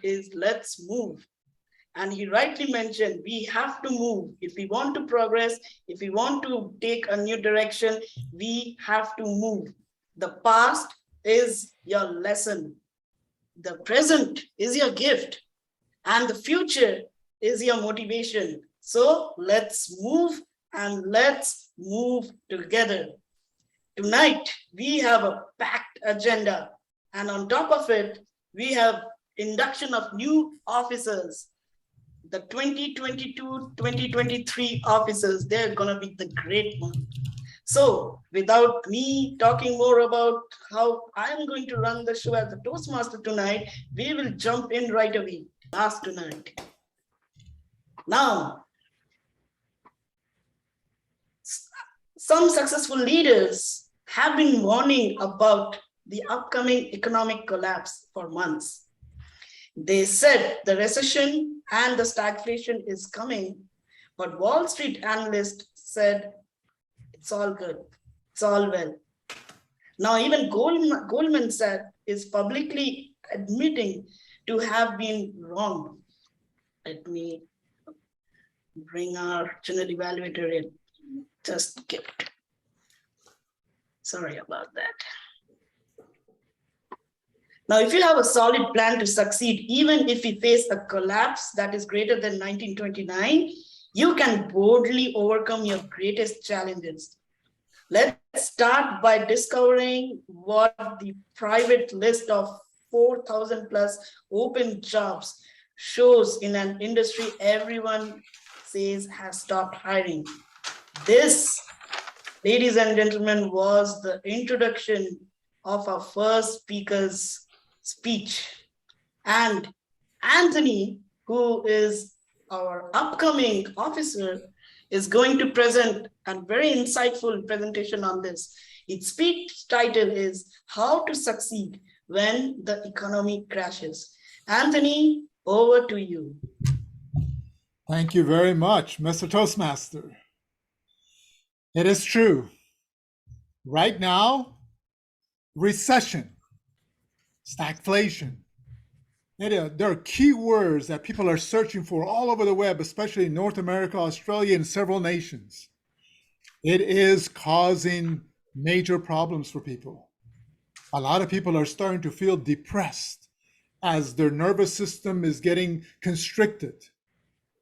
is let's move. And he rightly mentioned, we have to move. If we want to progress, if we want to take a new direction, we have to move. The past is your lesson. The present is your gift. And the future is your motivation. So let's move and let's move together. Tonight, we have a packed agenda. And on top of it, we have induction of new officers. The 2022-2023 officers, they're going to be the great one. So without me talking more about how I'm going to run the show as a Toastmaster tonight, we will jump in right away. Last tonight. Now, some successful leaders have been warning about the upcoming economic collapse for months. They said the recession and the stagflation is coming, but Wall Street analysts said it's all good, it's all well. Now even Goldman Sachs is publicly admitting to have been wrong. Let me bring our general evaluator in. Just skipped. Sorry about that. Now, if you have a solid plan to succeed, even if you face a collapse that is greater than 1929, you can boldly overcome your greatest challenges. Let's start by discovering what the private list of 4,000 plus open jobs shows in an industry everyone says has stopped hiring. This, ladies and gentlemen, was the introduction of our first speaker's speech. And Anthony, who is our upcoming officer, is going to present a very insightful presentation on this. Its speech title is How to Succeed When the Economy Crashes. Anthony, over to you. Thank you very much, Mr. Toastmaster. It is true. Right now, recession, stagflation. There are key words that people are searching for all over the web, especially in North America, Australia, and several nations. It is causing major problems for people. A lot of people are starting to feel depressed as their nervous system is getting constricted.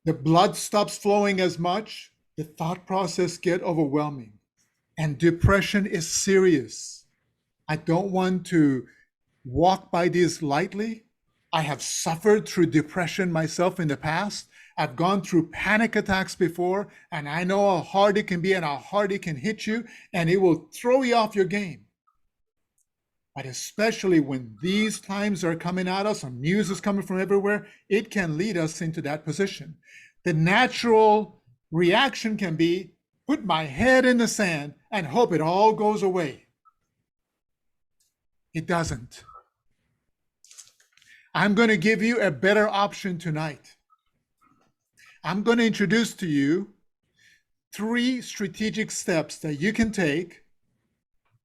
The blood stops flowing as much. The thought process gets overwhelming. And depression is serious. I don't want to walk by this lightly. I have suffered through depression myself in the past. I've gone through panic attacks before, and I know how hard it can be and how hard it can hit you, and it will throw you off your game. But especially when these times are coming at us, and news is coming from everywhere, it can lead us into that position. The natural reaction can be, put my head in the sand and hope it all goes away. It doesn't. I'm going to give you a better option tonight. I'm going to introduce to you 3 strategic steps that you can take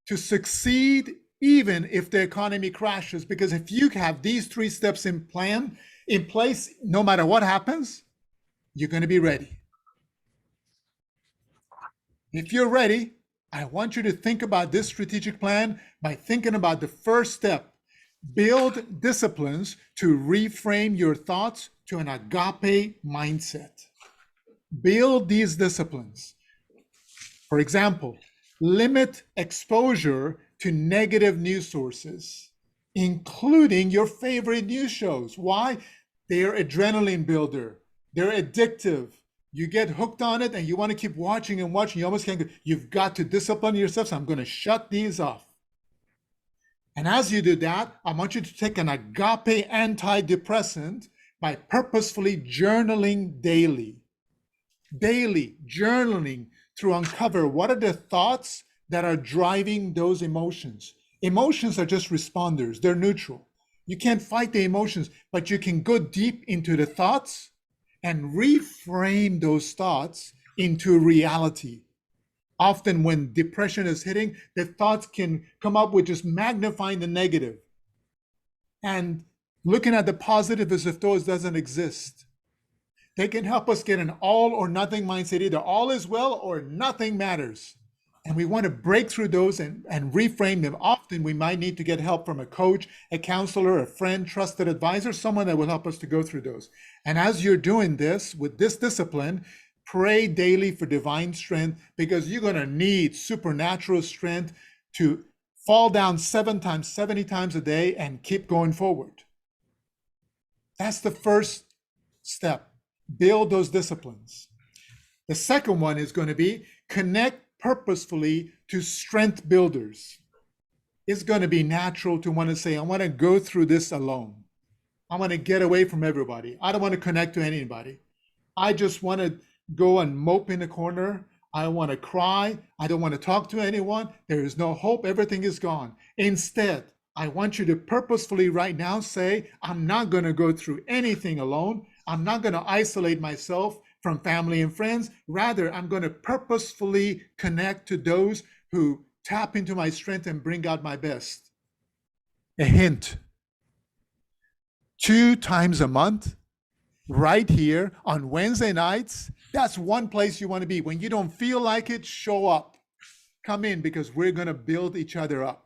to succeed even if the economy crashes. Because if you have these 3 steps in place, no matter what happens, you're going to be ready. If you're ready, I want you to think about this strategic plan by thinking about the first step. Build disciplines to reframe your thoughts to an agape mindset. Build these disciplines. For example, limit exposure to negative news sources, including your favorite news shows. Why? They're adrenaline builder. They're addictive. You get hooked on it and you want to keep watching and watching. You almost can't go. You've got to discipline yourself. So I'm going to shut these off. And as you do that, I want you to take an agape antidepressant by purposefully journaling daily. Daily journaling to uncover what are the thoughts that are driving those emotions. Emotions are just responders. They're neutral. You can't fight the emotions, but you can go deep into the thoughts and reframe those thoughts into reality. Often when depression is hitting, the thoughts can come up with just magnifying the negative. And looking at the positive as if those doesn't exist. They can help us get an all or nothing mindset. Either all is well or nothing matters. And we want to break through those and reframe them. Often we might need to get help from a coach, a counselor, a friend, trusted advisor, someone that will help us to go through those. And as you're doing this with this discipline, pray daily for divine strength, because you're going to need supernatural strength to fall down 7 times, 70 times a day and keep going forward. That's the first step. Build those disciplines. The second one is going to be connect purposefully to strength builders. It's going to be natural to want to say, I want to go through this alone. I want to get away from everybody. I don't want to connect to anybody. I just want to go and mope in the corner. I want to cry. I don't want to talk to anyone. There is no hope. Everything is gone. Instead, I want you to purposefully right now say, I'm not going to go through anything alone. I'm not going to isolate myself from family and friends. Rather, I'm going to purposefully connect to those who tap into my strength and bring out my best. A hint: 2 times a month, right here on Wednesday nights, that's one place you want to be. When you don't feel like it, show up. Come in, because we're going to build each other up.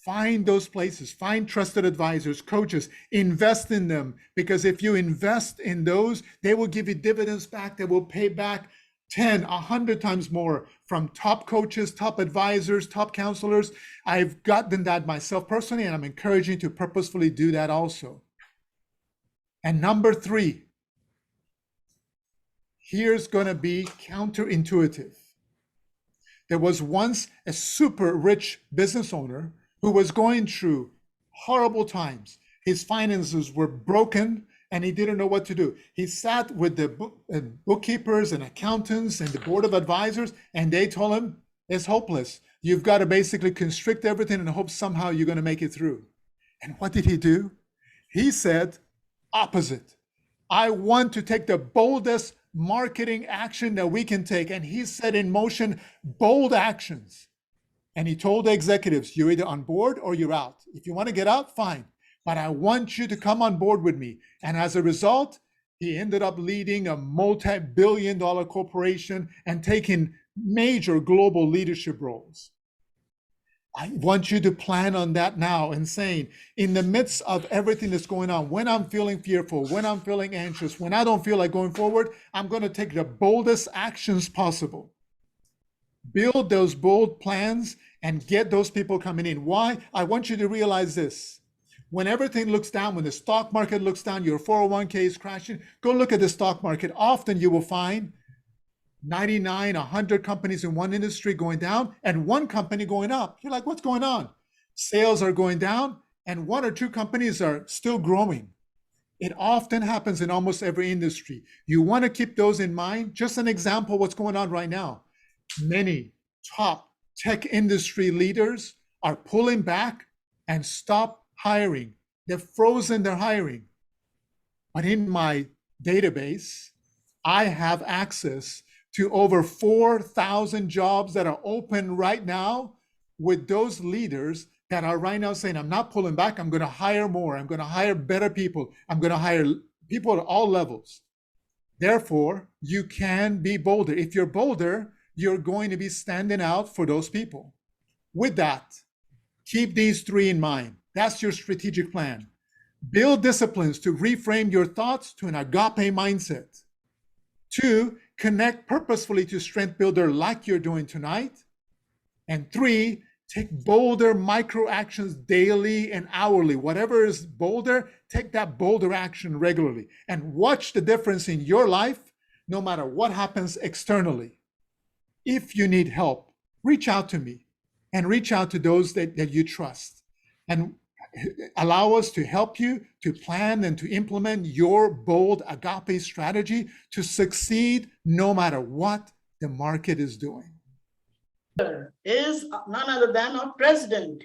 Find those places, find trusted advisors, coaches, invest in them, because if you invest in those, they will give you dividends back that will pay back 10, 100 times more from top coaches, top advisors, top counselors. I've gotten that myself personally, and I'm encouraging you to purposefully do that also. And number 3, here's going to be counterintuitive. There was once a super rich business owner who was going through horrible times. His finances were broken and he didn't know what to do. He sat with the bookkeepers and accountants and the board of advisors, and they told him, it's hopeless. You've got to basically constrict everything and hope somehow you're going to make it through. And what did he do? He said, opposite. I want to take the boldest marketing action that we can take. And he set in motion bold actions. And he told the executives, you're either on board or you're out. If you want to get out, fine. But I want you to come on board with me. And as a result, he ended up leading a multi-billion-dollar corporation and taking major global leadership roles. I want you to plan on that now and saying, in the midst of everything that's going on, when I'm feeling fearful, when I'm feeling anxious, when I don't feel like going forward, I'm going to take the boldest actions possible. Build those bold plans and get those people coming in. Why? I want you to realize this. When everything looks down, when the stock market looks down, your 401k is crashing, go look at the stock market. Often you will find 99, 100 companies in one industry going down and one company going up. You're like, what's going on? Sales are going down and 1 or 2 companies are still growing. It often happens in almost every industry. You want to keep those in mind. Just an example of what's going on right now. Many top tech industry leaders are pulling back and stop hiring. They've frozen their hiring. But in my database, I have access to over 4,000 jobs that are open right now with those leaders that are right now saying, I'm not pulling back, I'm going to hire more, I'm going to hire better people, I'm going to hire people at all levels. Therefore, you can be bolder. If you're bolder, you're going to be standing out for those people. With that, keep these 3 in mind. That's your strategic plan. Build disciplines to reframe your thoughts to an agape mindset. 2, connect purposefully to strength builder like you're doing tonight. And 3, take bolder micro actions daily and hourly. Whatever is bolder, take that bolder action regularly and watch the difference in your life no matter what happens externally. If you need help, reach out to me and reach out to those that you trust, and allow us to help you to plan and to implement your bold agape strategy to succeed no matter what the market is doing. Is none other than our president.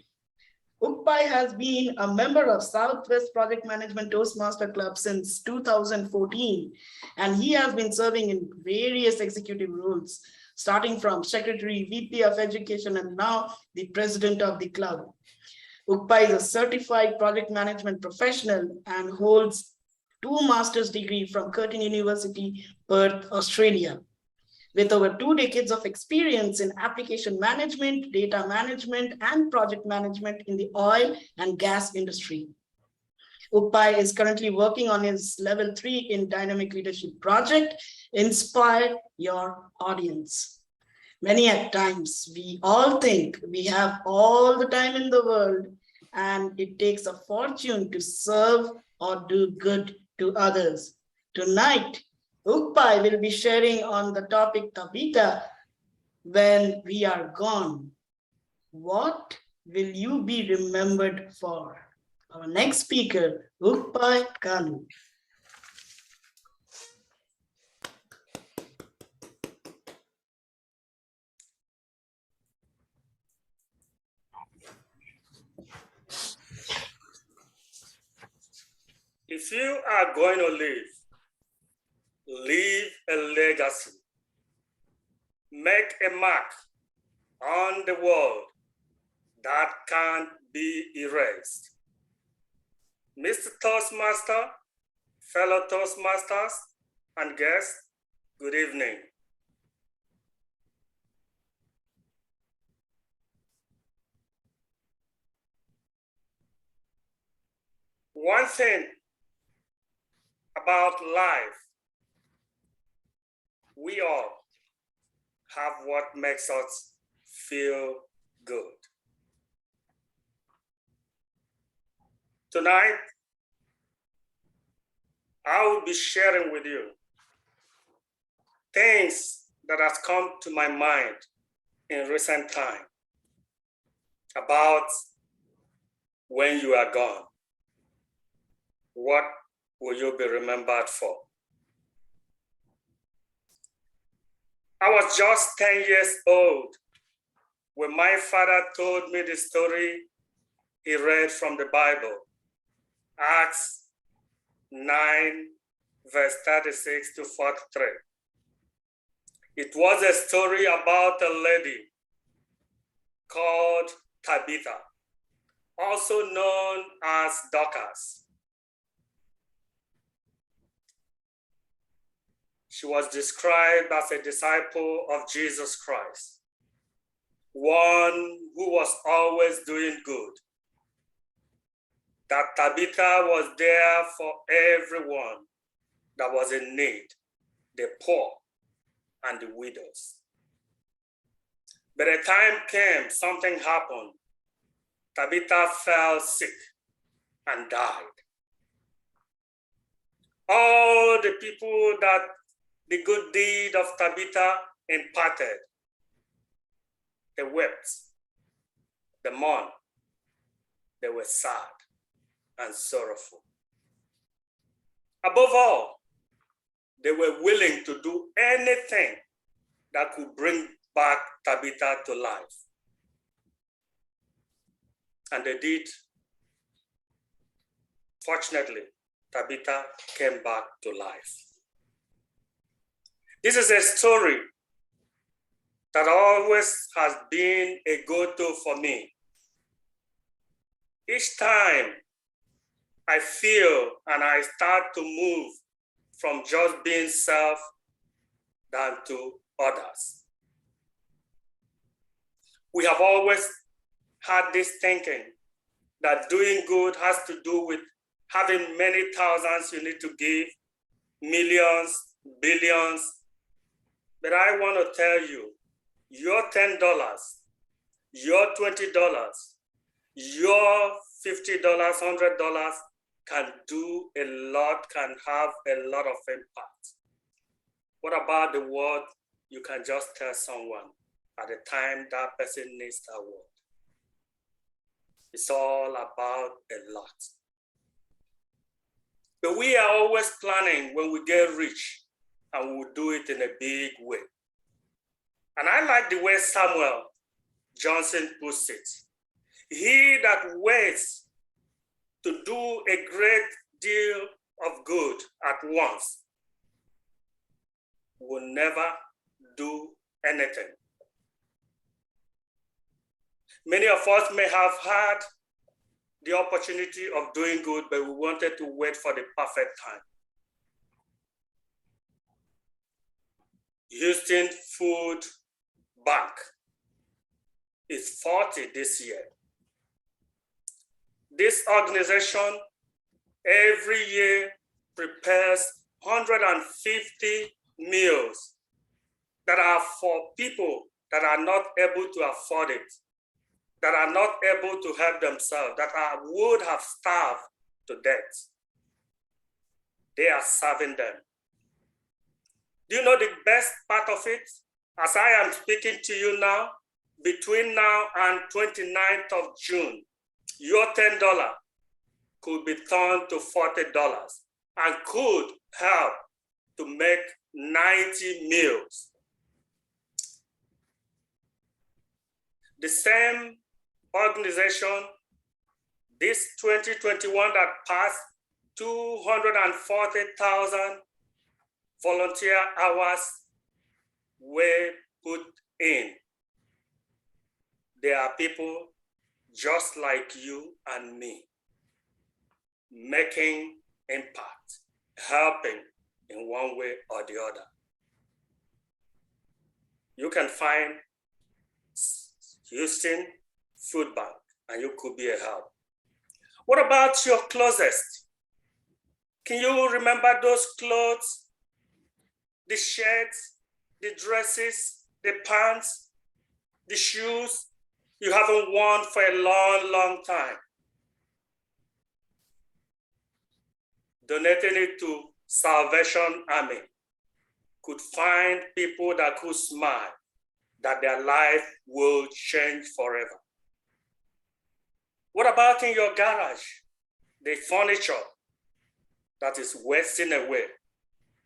Ukpai has been a member of Southwest Project Management Toastmaster Club since 2014, and he has been serving in various executive roles, starting from Secretary, VP of Education, and now the president of the club. Ukpai is a certified project management professional and holds 2 master's degree from Curtin University, Perth, Australia. With over 2 decades of experience in application management, data management, and project management in the oil and gas industry. Ukpai is currently working on his level 3 in dynamic leadership project, Inspire Your Audience. Many at times, we all think we have all the time in the world, and it takes a fortune to serve or do good to others. Tonight, Ukpai will be sharing on the topic Tabitha, when we are gone, what will you be remembered for? Our next speaker, Ukpai Kalu. If you are going to leave a legacy, make a mark on the world that can't be erased. Mr. Toastmaster, fellow Toastmasters, and guests, good evening. One thing about life, we all have what makes us feel good. Tonight, I will be sharing with you things that has come to my mind in recent time about when you are gone. What will you be remembered for? I was just 10 years old when my father told me the story he read from the Bible, Acts 9, verse 36 to 43. It was a story about a lady called Tabitha, also known as Dorcas. She was described as a disciple of Jesus Christ, one who was always doing good. That Tabitha was there for everyone that was in need, the poor and the widows. But a time came, something happened. Tabitha fell sick and died. All the people that the good deed of Tabitha imparted, they wept, they mourned, they were sad and sorrowful. Above all, they were willing to do anything that could bring back Tabitha to life. And they did. Fortunately, Tabitha came back to life. This is a story that always has been a go-to for me. Each time I feel and I start to move from just being self down to others. We have always had this thinking that doing good has to do with having many thousands you need to give, millions, billions. But I want to tell you, your $10, your $20, your $50, $100 can do a lot, can have a lot of impact. What about the word you can just tell someone at the time that person needs that word? It's all about a lot. But we are always planning when we get rich, and we'll do it in a big way. And I like the way Samuel Johnson puts it. He that waits to do a great deal of good at once will never do anything. Many of us may have had the opportunity of doing good, but we wanted to wait for the perfect time. Houston Food Bank is 40 this year. This organization every year prepares 150 meals that are for people that are not able to afford it, that are not able to help themselves, that would have starved to death. They are serving them. Do you know the best part of it? As I am speaking to you now, between now and 29th of June, your $10 could be turned to $40 and could help to make 90 meals. The same organization, this 2021 that passed 240,000 volunteer hours were put in. There are people just like you and me, making impact, helping in one way or the other. You can find Houston Food Bank and you could be a help. What about your closest? Can you remember those clothes, the shirts, the dresses, the pants, the shoes you haven't worn for a long, long time? Donating it to Salvation Army could find people that could smile, that their life will change forever. What about in your garage? The furniture that is wasting away,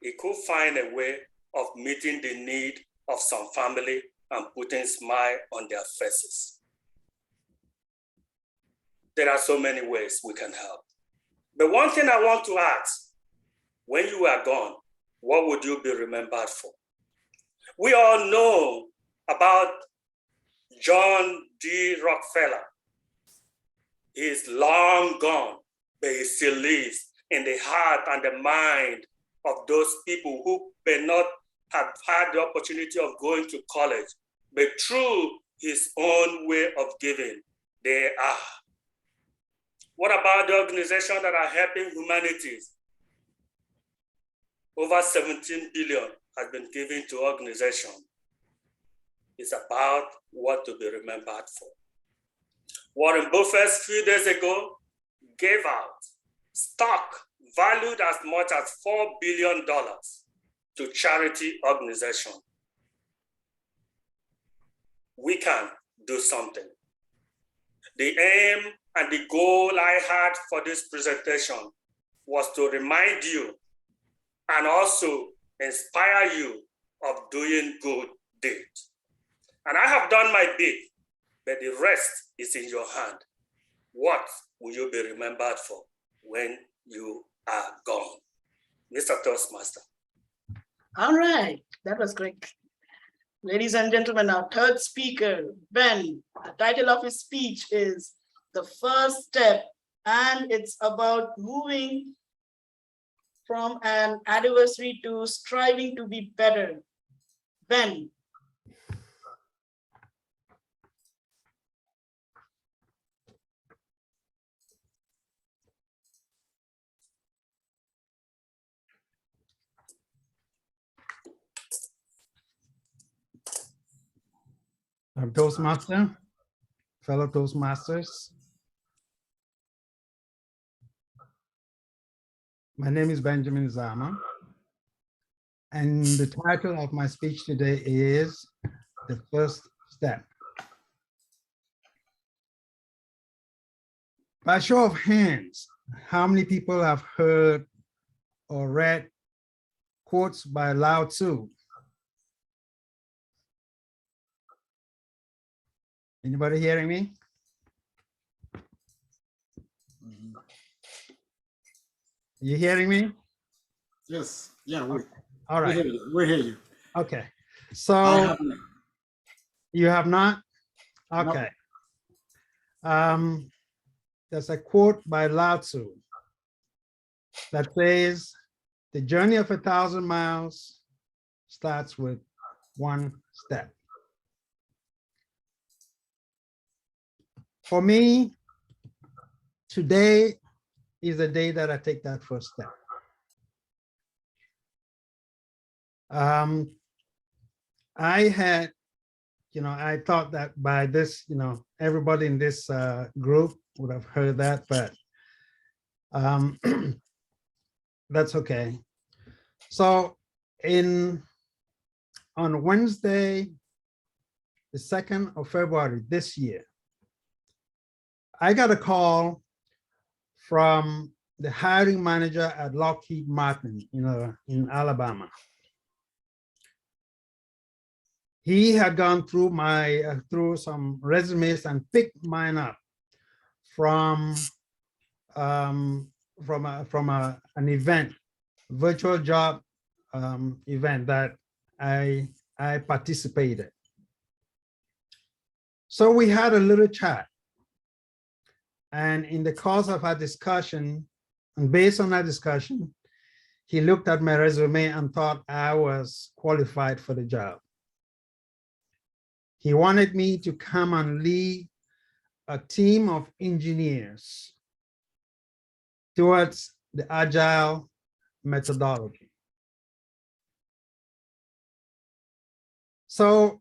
it could find a way of meeting the need of some family and putting a smile on their faces. There are so many ways we can help. But one thing I want to ask, when you are gone, what would you be remembered for? We all know about John D. Rockefeller. He is long gone, but he still lives in the heart and the mind of those people who may not have had the opportunity of going to college, but through his own way of giving, they are. What about the organizations that are helping humanities? Over 17 billion has been given to organizations. It's about what to be remembered for. Warren Buffett a few days ago gave out stock valued as much as $4 billion to charity organizations. We can do something. The aim and the goal I had for this presentation was to remind you and also inspire you of doing good deeds. And I have done my bit, but the rest is in your hand. What will you be remembered for when you are gone? Mr. Toastmaster. All right, that was great. Ladies and gentlemen, our third speaker, Ben, the title of his speech is The First Step, and it's about moving from an adversary to striving to be better. Ben. I'm Toastmaster, fellow Toastmasters. My name is Benjamin Zama, and the title of my speech today is The First Step. By show of hands, how many people have heard or read quotes by Lao Tzu? Anybody hearing me? You hearing me? Yes. Yeah. All right. We hear you. Okay. So you have not? Okay. there's a quote by Lao Tzu that says, the journey of 1,000 miles starts with one step. For me, today is the day that I take that first step. I had, I thought that by this, everybody in this group would have heard that, but that's okay. So on Wednesday, the 2nd of February this year, I got a call from the hiring manager at Lockheed Martin, in Alabama. He had gone through through some resumes and picked mine up from an event, virtual job event that I participated. So we had a little chat. And in the course of our discussion, and based on that discussion, he looked at my resume and thought I was qualified for the job. He wanted me to come and lead a team of engineers towards the agile methodology. So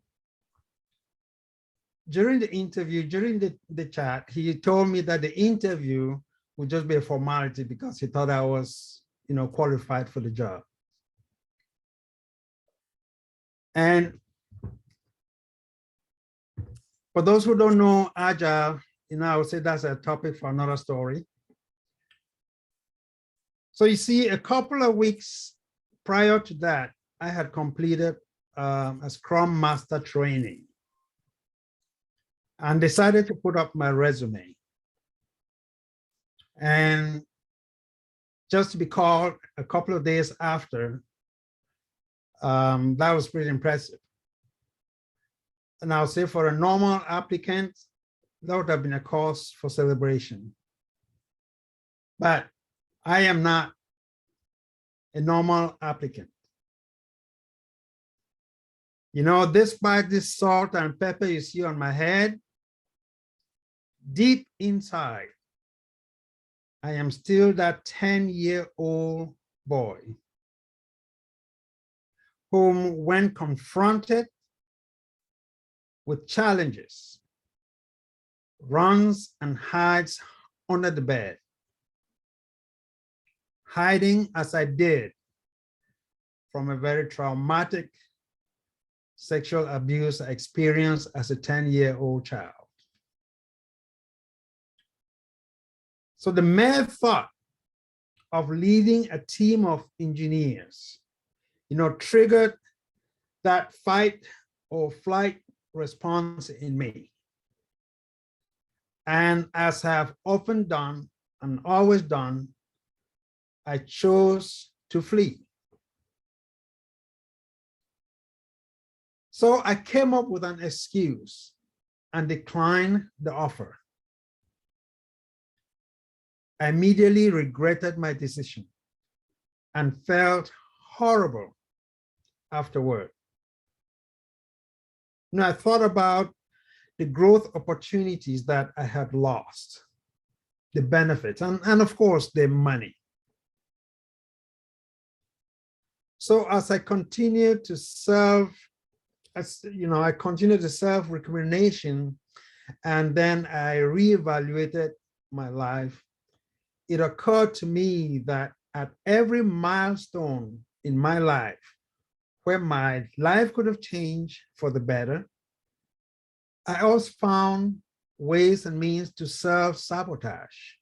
during the interview, during the chat, he told me that the interview would just be a formality because he thought I was, qualified for the job. And for those who don't know agile, I would say that's a topic for another story. So you see, a couple of weeks prior to that, I had completed a Scrum Master training and decided to put up my resume. And just to be called a couple of days after, that was pretty impressive. And I'll say for a normal applicant, that would have been a cause for celebration. But I am not a normal applicant. Despite this salt and pepper you see on my head, deep inside, I am still that 10-year-old boy whom, when confronted with challenges, runs and hides under the bed, hiding as I did from a very traumatic sexual abuse experience as a 10-year-old child. So the mere thought of leading a team of engineers, triggered that fight or flight response in me. And as I've often done and always done, I chose to flee. So I came up with an excuse and declined the offer. I immediately regretted my decision and felt horrible afterward. I thought about the growth opportunities that I had lost, the benefits, and of course, the money. So as I continued to self-recrimination, and then I reevaluated my life, it occurred to me that at every milestone in my life where my life could have changed for the better, I also found ways and means to self-sabotage.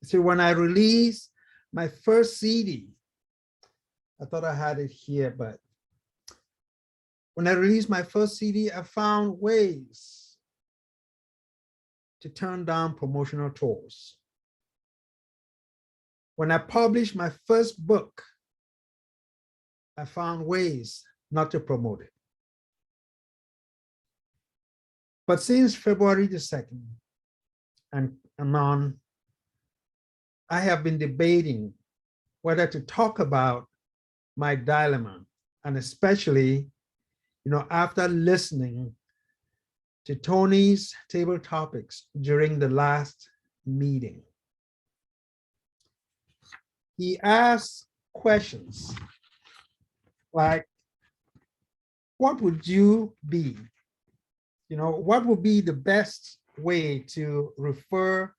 See, when I released my first CD, I thought I had it here, but when I released my first CD, I found ways to turn down promotional tours. When I published my first book, I found ways not to promote it. But since February the 2nd, and anon, I have been debating whether to talk about my dilemma, and especially, after listening to Tony's table topics during the last meeting. He asked questions like, what would you be? What would be the best way to refer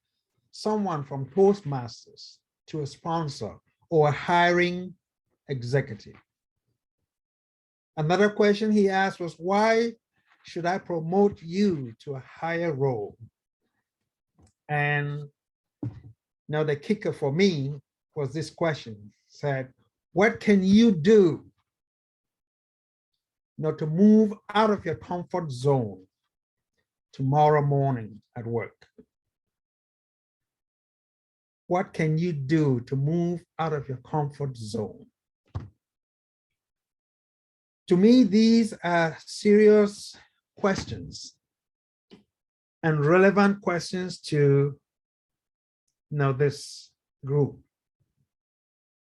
someone from Toastmasters to a sponsor or a hiring executive? Another question he asked was, why should I promote you to a higher role? And now the kicker for me was this question, said, what can you do to move out of your comfort zone tomorrow morning at work? What can you do to move out of your comfort zone? To me, these are serious questions and relevant questions to this group,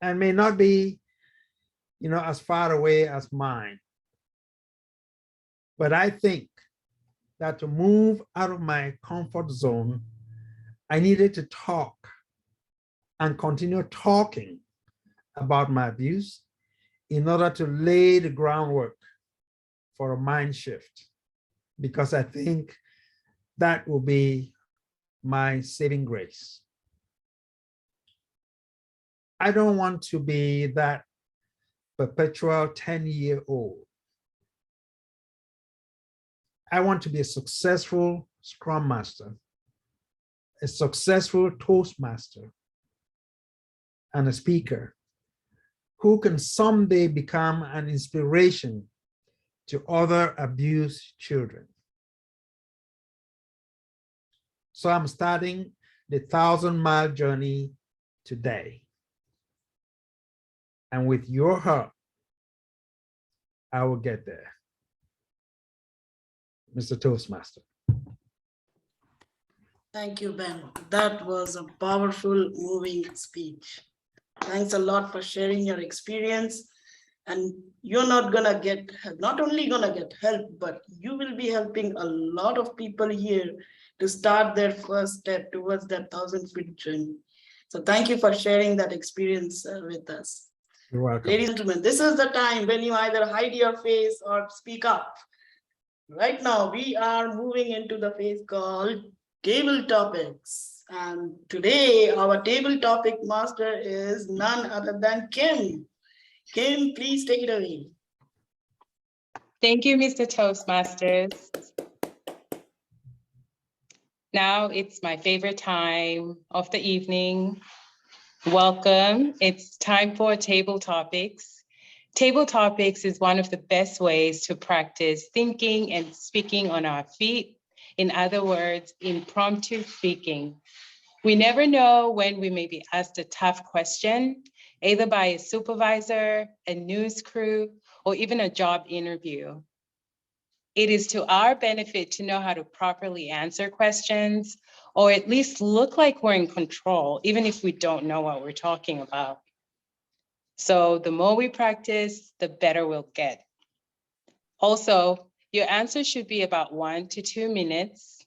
and may not be as far away as mine. But I think that to move out of my comfort zone, I needed to talk and continue talking about my abuse in order to lay the groundwork for a mind shift, because I think that will be my saving grace. I don't want to be that perpetual 10-year-old. I want to be a successful Scrum Master, a successful Toastmaster, and a speaker who can someday become an inspiration to other abused children. So I'm starting the 1,000-mile journey today. And with your help, I will get there. Mr. Toastmaster. Thank you, Ben. That was a powerful, moving speech. Thanks a lot for sharing your experience. And you're not only gonna get help, but you will be helping a lot of people here to start their first step towards that 1,000-foot journey. So thank you for sharing that experience with us. You're welcome. Ladies and gentlemen, this is the time when you either hide your face or speak up. Right now, we are moving into the phase called table topics. And today, our table topic master is none other than Kim. Kim, please take it away. Thank you, Mr. Toastmasters. Now it's my favorite time of the evening. Welcome. It's time for table topics. Table topics is one of the best ways to practice thinking and speaking on our feet. In other words, impromptu speaking. We never know when we may be asked a tough question, either by a supervisor, a news crew, or even a job interview. It is to our benefit to know how to properly answer questions, or at least look like we're in control, even if we don't know what we're talking about. So the more we practice, the better we'll get. Also, your answer should be about 1 to 2 minutes.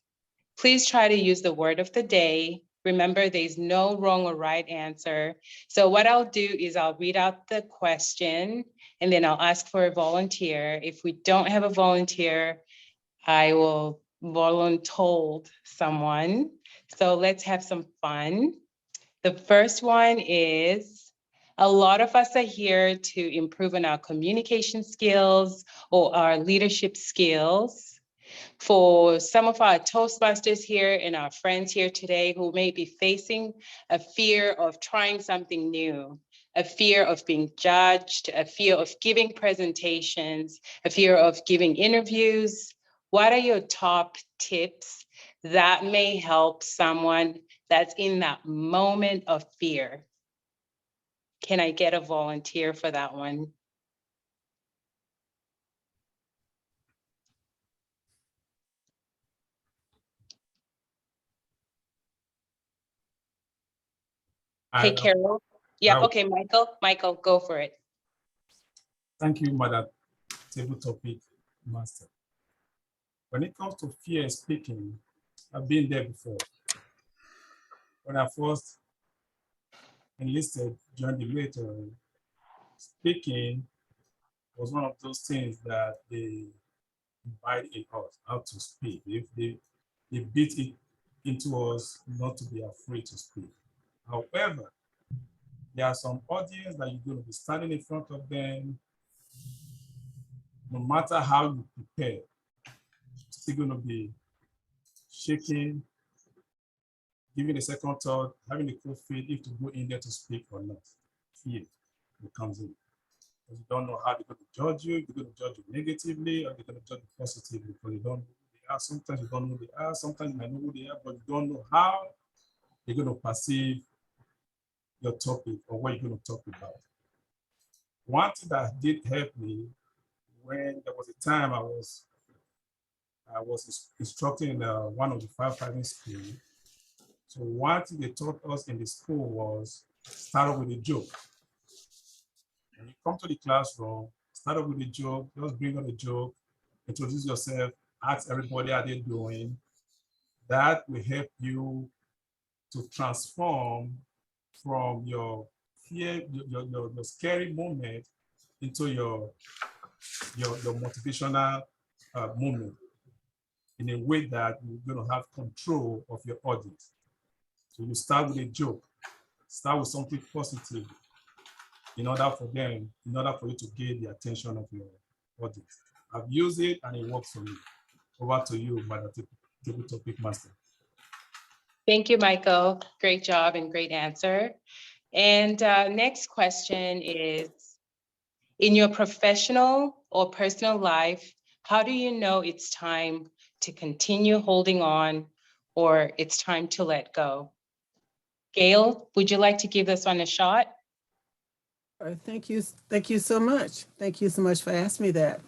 Please try to use the word of the day. Remember, there's no wrong or right answer. So what I'll do is I'll read out the question and then I'll ask for a volunteer. If we don't have a volunteer, I will voluntold someone. So let's have some fun. The first one is, a lot of us are here to improve on our communication skills or our leadership skills. For some of our Toastmasters here and our friends here today who may be facing a fear of trying something new, a fear of being judged, a fear of giving presentations, a fear of giving interviews, what are your top tips that may help someone that's in that moment of fear? Can I get a volunteer for that one? Hey, Carol. Yeah, I- okay, Michael, go for it. Thank you, Madam Table Topic Master. When it comes to fear speaking, I've been there before. When I first enlisted, joined the military, speaking was one of those things that they invite in us how to speak. If they beat it into us not to be afraid to speak. However, there are some audience that you're going to be standing in front of them, no matter how you prepare, still going to be shaking, giving a second thought, having a cold feet if to go in there to speak or not. Fear comes in. Because you don't know how they're going to judge you, they're going to judge you negatively, or they're going to judge you positively, because you don't know who they are. Sometimes you don't know who they are, sometimes you might know who they are, but you don't know how they're going to perceive your topic or what you're going to talk about. One thing that did help me when there was a time I was instructing in one of the firefighting schools. So one thing they taught us in the school was start off with a joke. When you come to the classroom, start off with a joke, just bring on a joke, introduce yourself, ask everybody how they're doing. That will help you to transform from your fear, your scary moment into your motivational moment in a way that you're going to have control of your audience. So you start with a joke, start with something positive in order for you to gain the attention of your audience. I've used it and it works for me. Over to you, Madam Table Topic Master. Thank you, Michael. Great job and great answer. And next question is, in your professional or personal life, how do you know it's time to continue holding on or it's time to let go? Gail, would you like to give this one a shot? Thank you. Thank you so much. Thank you so much for asking me that.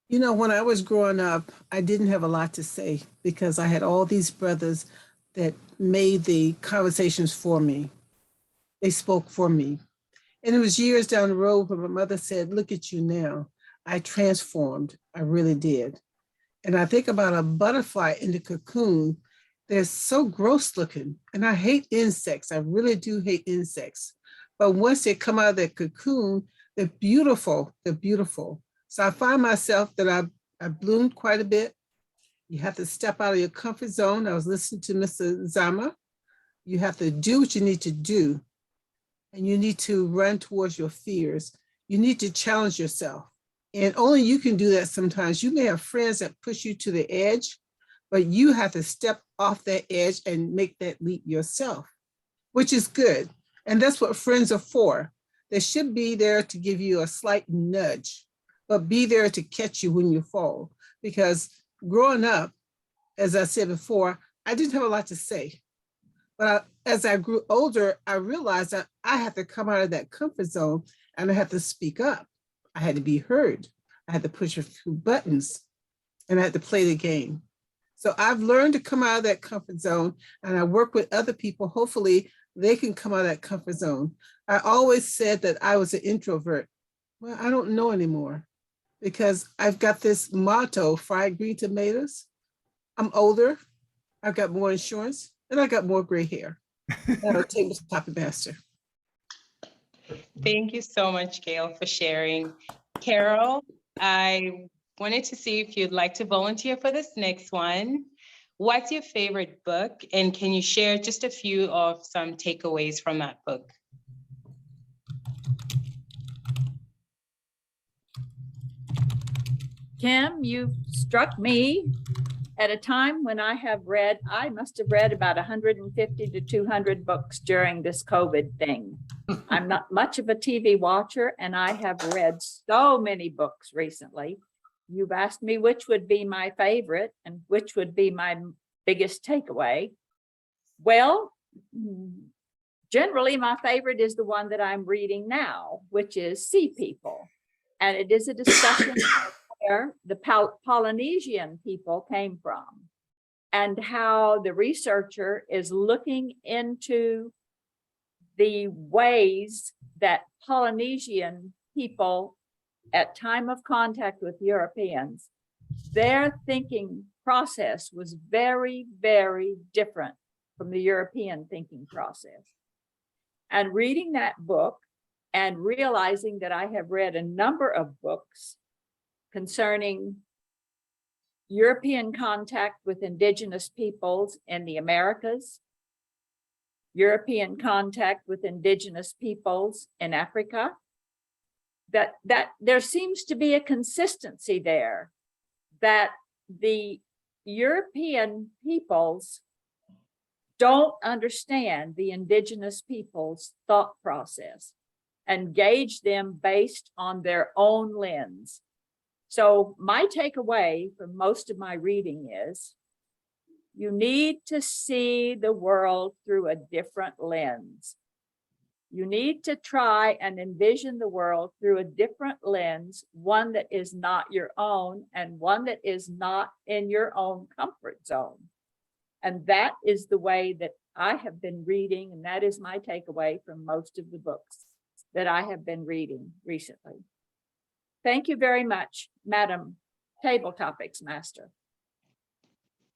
You know, when I was growing up, I didn't have a lot to say because I had all these brothers that made the conversations for me. They spoke for me. And it was years down the road when my mother said, look at you now. I transformed. I really did. And I think about a butterfly in the cocoon. They're so gross looking. And I hate insects. I really do hate insects. But once they come out of their cocoon, they're beautiful. They're beautiful. So I find myself that I bloomed quite a bit. You have to step out of your comfort zone. I was listening to Mr. Zama. You have to do what you need to do. And you need to run towards your fears. You need to challenge yourself. And only you can do that sometimes. You may have friends that push you to the edge, but you have to step off that edge and make that leap yourself, which is good. And that's what friends are for. They should be there to give you a slight nudge, but be there to catch you when you fall. Because growing up, as I said before, I didn't have a lot to say. But as I grew older, I realized that I had to come out of that comfort zone and I had to speak up. I had to be heard. I had to push a few buttons and I had to play the game. So I've learned to come out of that comfort zone and I work with other people. Hopefully they can come out of that comfort zone. I always said that I was an introvert. Well, I don't know anymore because I've got this motto, fried green tomatoes. I'm older, I've got more insurance, and I got more gray hair. That'll take this topic master. Thank you so much, Gail, for sharing. Carol, I wanted to see if you'd like to volunteer for this next one. What's your favorite book? And can you share just a few of some takeaways from that book? Kim, you struck me at a time when I must have read about 150 to 200 books during this COVID thing. I'm not much of a TV watcher, and I have read so many books recently. You've asked me which would be my favorite and which would be my biggest takeaway. Well, generally my favorite is the one that I'm reading now, which is Sea People. And it is a discussion where the Polynesian people came from and how the researcher is looking into the ways that Polynesian people at time of contact with Europeans, their thinking process was very, very different from the European thinking process. And reading that book and realizing that I have read a number of books concerning European contact with indigenous peoples in the Americas, European contact with indigenous peoples in Africa, that there seems to be a consistency there, that the European peoples don't understand the indigenous people's thought process and gauge them based on their own lens. So my takeaway from most of my reading is you need to see the world through a different lens. You need to try and envision the world through a different lens, one that is not your own and one that is not in your own comfort zone. And that is the way that I have been reading, and that is my takeaway from most of the books that I have been reading recently. Thank you very much, Madam Table Topics Master.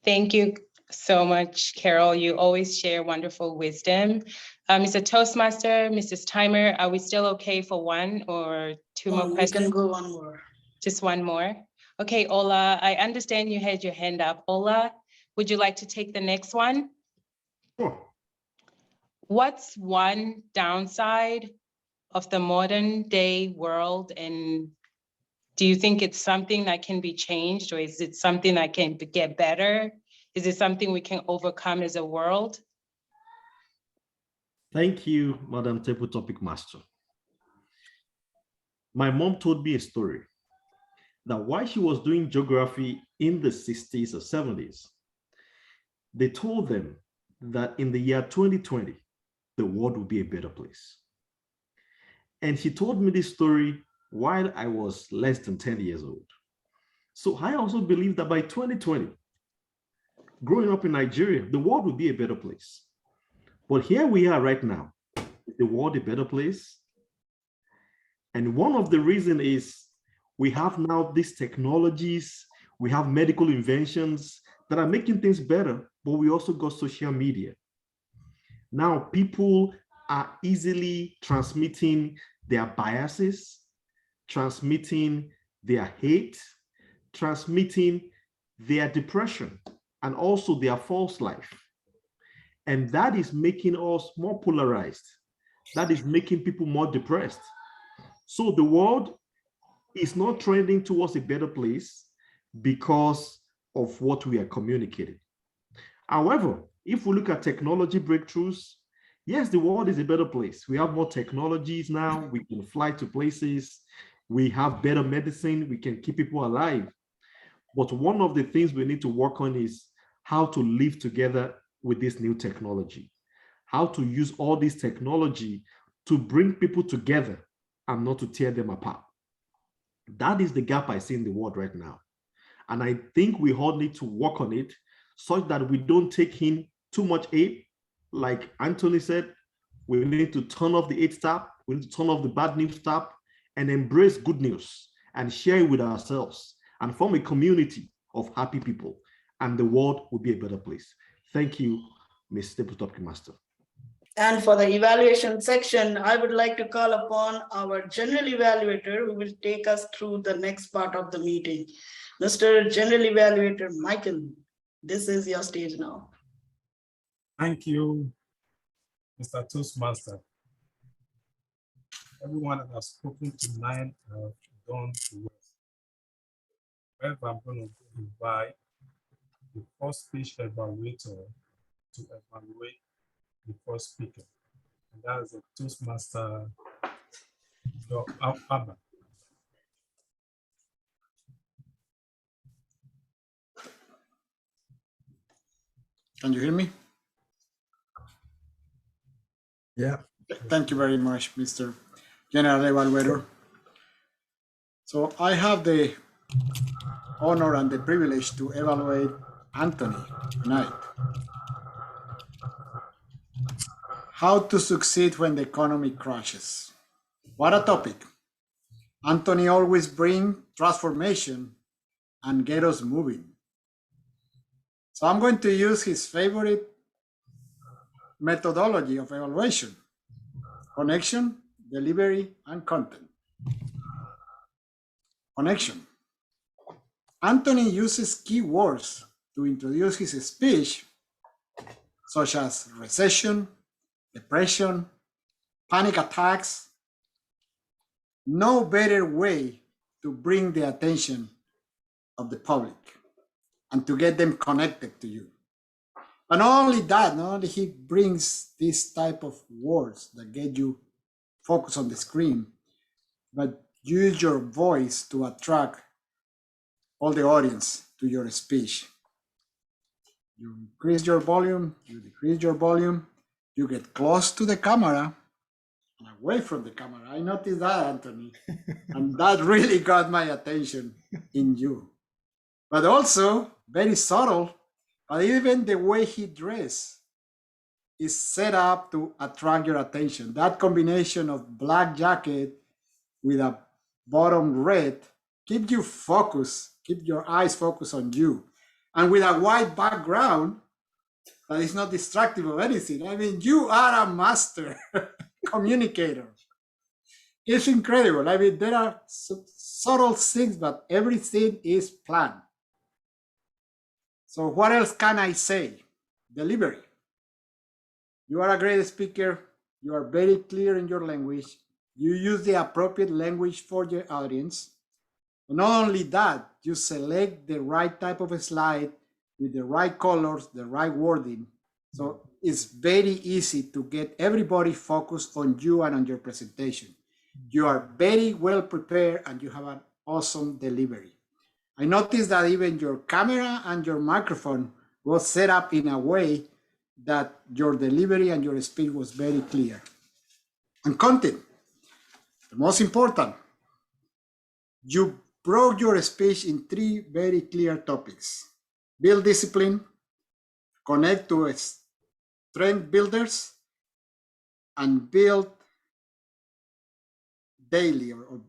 Thank you so much, Carol. You always share wonderful wisdom. Mr. Toastmaster, Mrs. Timer, are we still okay for one or two more questions? We can go one more. Just one more. Okay, Ola, I understand you had your hand up. Ola, would you like to take the next one? Sure. What's one downside of the modern day world, and do you think it's something that can be changed, or is it something that can get better? Is it something we can overcome as a world? Thank you, Madam Table Topic Master. My mom told me a story that while she was doing geography in the 60s or 70s, they told them that in the year 2020, the world would be a better place. And she told me this story while I was less than 10 years old. So I also believe that by 2020, growing up in Nigeria, the world will be a better place. But here we are right now. Is the world a better place? And one of the reasons is we have now these technologies, we have medical inventions that are making things better, but we also got social media. Now people are easily transmitting their biases, transmitting their hate, transmitting their depression, and also their false life. And that is making us more polarized. That is making people more depressed. So the world is not trending towards a better place because of what we are communicating. However, if we look at technology breakthroughs, yes, the world is a better place. We have more technologies now. We can fly to places. We have better medicine. We can keep people alive. But one of the things we need to work on is how to live together with this new technology, how to use all this technology to bring people together and not to tear them apart. That is the gap I see in the world right now. And I think we all need to work on it such that we don't take in too much aid. Like Anthony said, we need to turn off the hate tap, we need to turn off the bad news tap and embrace good news and share it with ourselves and form a community of happy people, and the world will be a better place. Thank you, Ms. Table Topic Master. And for the evaluation section, I would like to call upon our general evaluator who will take us through the next part of the meeting. Mr. General Evaluator Michael, this is your stage now. Thank you, Mr. Toastmaster. Everyone that has spoken tonight have done the work. However, I'm going to invite the first speech evaluator to evaluate the first speaker, and that is the Toastmaster, Abba. Can you hear me? Yeah. Thank you very much, Mr. General Evaluator. So I have the honor and the privilege to evaluate Anthony tonight. How to succeed when the economy crashes. What a topic. Anthony always brings transformation and get us moving. So I'm going to use his favorite methodology of evaluation: connection, delivery, and content. Connection. Anthony uses keywords to introduce his speech, such as recession, depression, panic attacks. No better way to bring the attention of the public and to get them connected to you. And not only that, not only he brings this type of words that get you focused on the screen, but use your voice to attract all the audience to your speech. You increase your volume, you decrease your volume, you get close to the camera and away from the camera. I noticed that, Anthony, and that really got my attention in you. But also, very subtle, but even the way he dressed is set up to attract your attention. That combination of black jacket with a bottom red keep you focused, keep your eyes focused on you. And with a white background that is not distractive of anything. I mean, you are a master communicator. It's incredible. I mean, there are subtle things, but everything is planned. So what else can I say? Delivery. You are a great speaker. You are very clear in your language. You use the appropriate language for your audience. And not only that, you select the right type of a slide with the right colors, the right wording. So it's very easy to get everybody focused on you and on your presentation. You are very well prepared and you have an awesome delivery. I noticed that even your camera and your microphone was set up in a way that your delivery and your speech was very clear. And content, the most important, you broke your speech in 3 very clear topics: build discipline, connect to strength builders, and build daily, or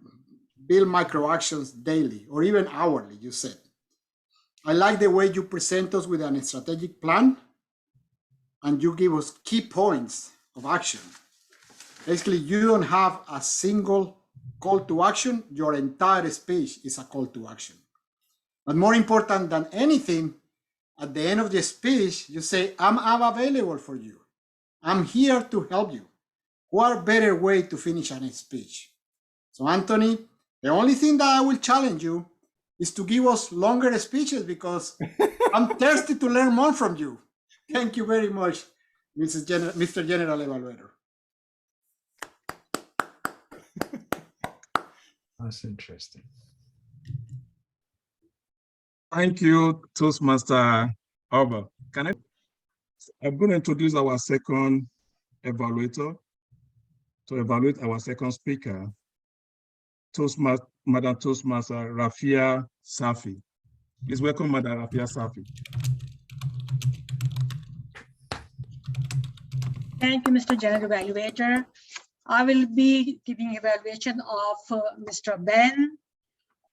build micro actions daily, or even hourly, you said. I like the way you present us with a strategic plan and you give us key points of action. Basically, you don't have a single call to action. Your entire speech is a call to action. But more important than anything, at the end of the speech, you say, I'm available for you. I'm here to help you. What better way to finish a speech? So Anthony, the only thing that I will challenge you is to give us longer speeches, because I'm thirsty to learn more from you. Thank you very much, Mr. General Evaluator. That's interesting. Thank you, Toastmaster Albert. I'm going to introduce our second evaluator to evaluate our second speaker, Madam Toastmaster Rafia Safi. Please welcome Madam Rafia Safi. Thank you, Mr. General Evaluator. I will be giving evaluation of Mr. Ben,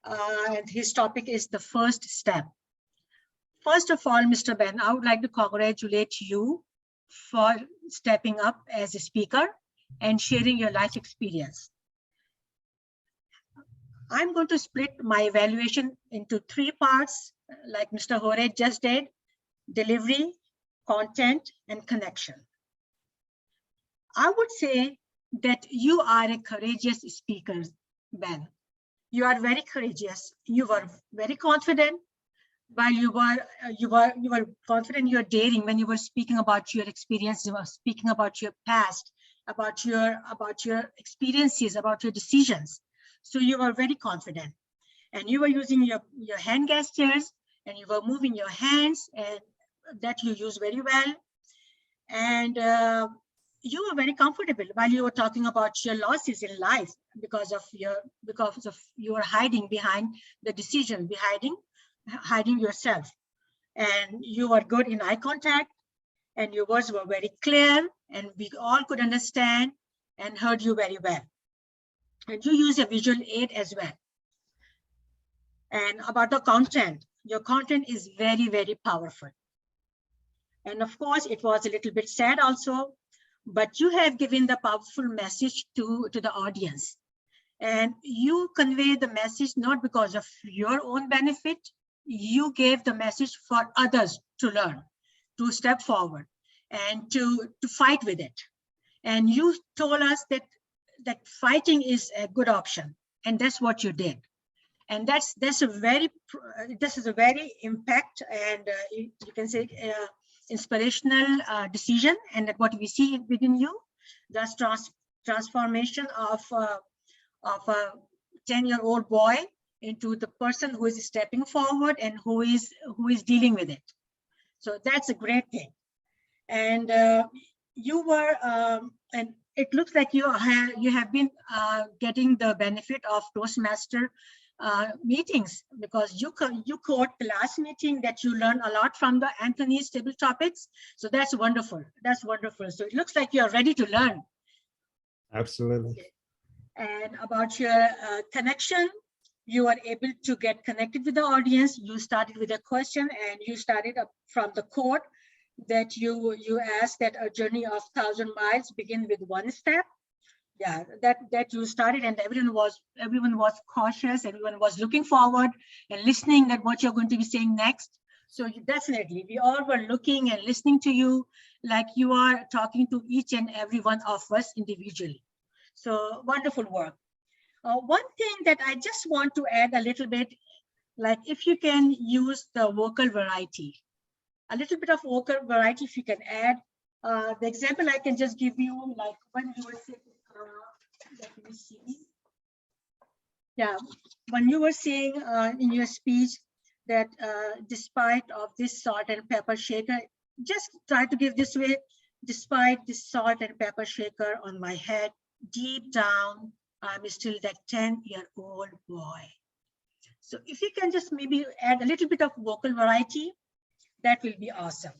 and his topic is the first step. First of all, Mr. Ben, I would like to congratulate you for stepping up as a speaker and sharing your life experience. I'm going to split my evaluation into 3 parts, like Mr. Jorge just did: delivery, content, and connection. I would say that you are a courageous speaker, Ben. You are very courageous. You were very confident while you were confident. You're daring when you were speaking about your experience. You were speaking about your past, about your experiences, about your decisions. So you were very confident, and you were using your hand gestures, and you were moving your hands, and that you use very well. And you were very comfortable while you were talking about your losses in life because of you were hiding behind the decision, hiding yourself. And you were good in eye contact, and your words were very clear, and we all could understand and heard you very well. And you use a visual aid as well. And about the content, your content is very, very powerful. And of course, it was a little bit sad also, but you have given the powerful message to the audience. And you convey the message not because of your own benefit, you gave the message for others to learn, to step forward and to fight with it. And you told us that fighting is a good option, and that's what you did. And this is a very impact and you can say inspirational decision, and that what we see within you, that's transformation of a 10-year-old boy into the person who is stepping forward and who is dealing with it. So that's a great thing. And you were, and it looks like you have been getting the benefit of Toastmaster meetings, because you quote the last meeting that you learned a lot from the Anthony's table topics. So that's wonderful. That's wonderful. So it looks like you're ready to learn. Absolutely. And about your connection, you are able to get connected with the audience. You started with a question, and you started up from the quote that you asked that a journey of 1,000 miles begin with one step. Yeah, that you started, and everyone was cautious. Everyone was looking forward and listening at what you're going to be saying next. So definitely, we all were looking and listening to you like you are talking to each and every one of us individually. So wonderful work. One thing that I just want to add a little bit, like if you can use the vocal variety, a little bit of vocal variety, if you can add. The example I can just give you, like when you were saying, let me see. Yeah, when you were saying in your speech that despite of this salt and pepper shaker, just try to give this way, despite this salt and pepper shaker on my head, deep down, I'm still that 10-year-old boy. So if you can just maybe add a little bit of vocal variety, that will be awesome.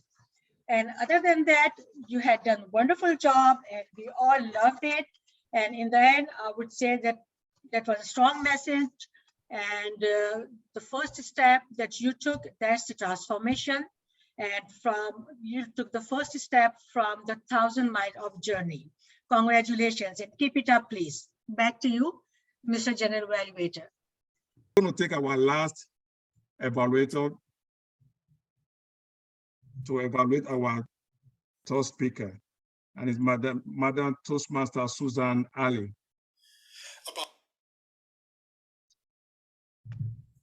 And other than that, you had done a wonderful job, and we all loved it. And in the end, I would say that that was a strong message. And the first step that you took, that's the transformation. And you took the first step from the 1,000-mile of journey. Congratulations, and keep it up, please. Back to you, Mr. General Evaluator. We're going to take our last evaluator to evaluate our toast speaker, and it's Madam Toastmaster Susan Ali.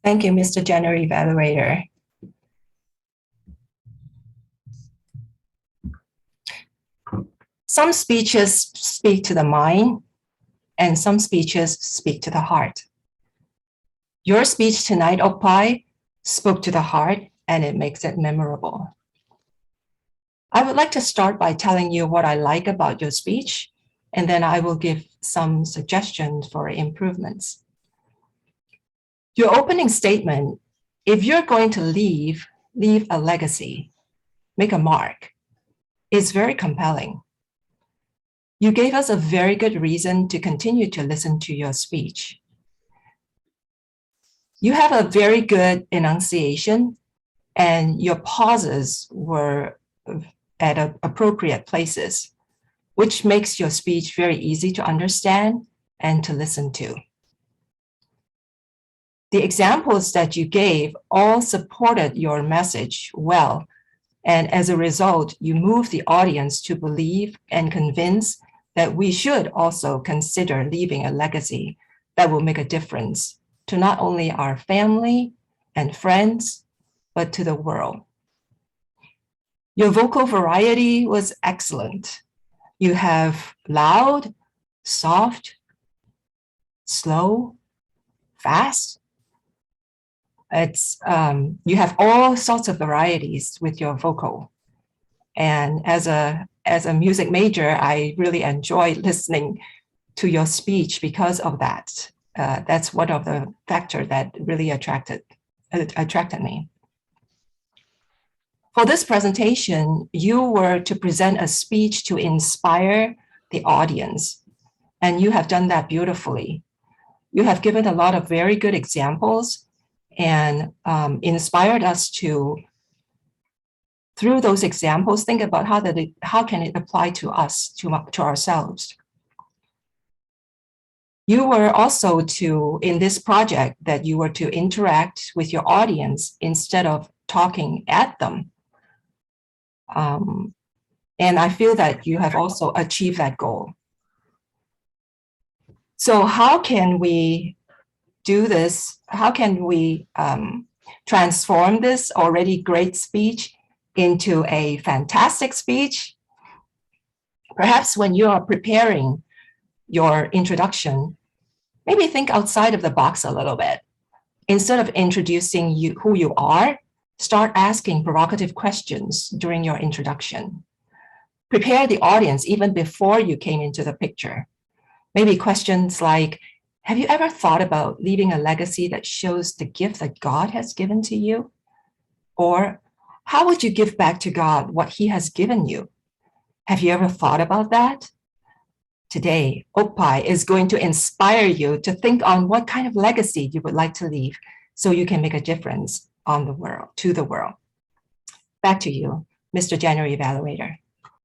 Thank you, Mr. General Evaluator. Some speeches speak to the mind, and some speeches speak to the heart. Your speech tonight, Ukpai, spoke to the heart, and it makes it memorable. I would like to start by telling you what I like about your speech, and then I will give some suggestions for improvements. Your opening statement, if you're going to leave a legacy, make a mark, is very compelling. You gave us a very good reason to continue to listen to your speech. You have a very good enunciation, and your pauses were at appropriate places, which makes your speech very easy to understand and to listen to. The examples that you gave all supported your message well, and as a result, you moved the audience to believe and convince that we should also consider leaving a legacy that will make a difference to not only our family and friends, but to the world. Your vocal variety was excellent. You have loud, soft, slow, fast. You have all sorts of varieties with your vocal. And as a music major, I really enjoy listening to your speech because of that. That's one of the factors that really attracted me. For this presentation, you were to present a speech to inspire the audience, and you have done that beautifully. You have given a lot of very good examples and inspired us to, through those examples, think about how can it apply to us, to ourselves. You were also in this project that you were to interact with your audience instead of talking at them. And I feel that you have also achieved that goal. So how can we do this? How can we transform this already great speech into a fantastic speech? Perhaps when you are preparing your introduction, maybe think outside of the box a little bit. Instead of introducing who you are, start asking provocative questions during your introduction. Prepare the audience even before you came into the picture. Maybe questions like, have you ever thought about leaving a legacy that shows the gift that God has given to you? Or how would you give back to God what he has given you? Have you ever thought about that? Today, Ukpai is going to inspire you to think on what kind of legacy you would like to leave so you can make a difference on the world, to the world. Back to you, Mr. January Evaluator.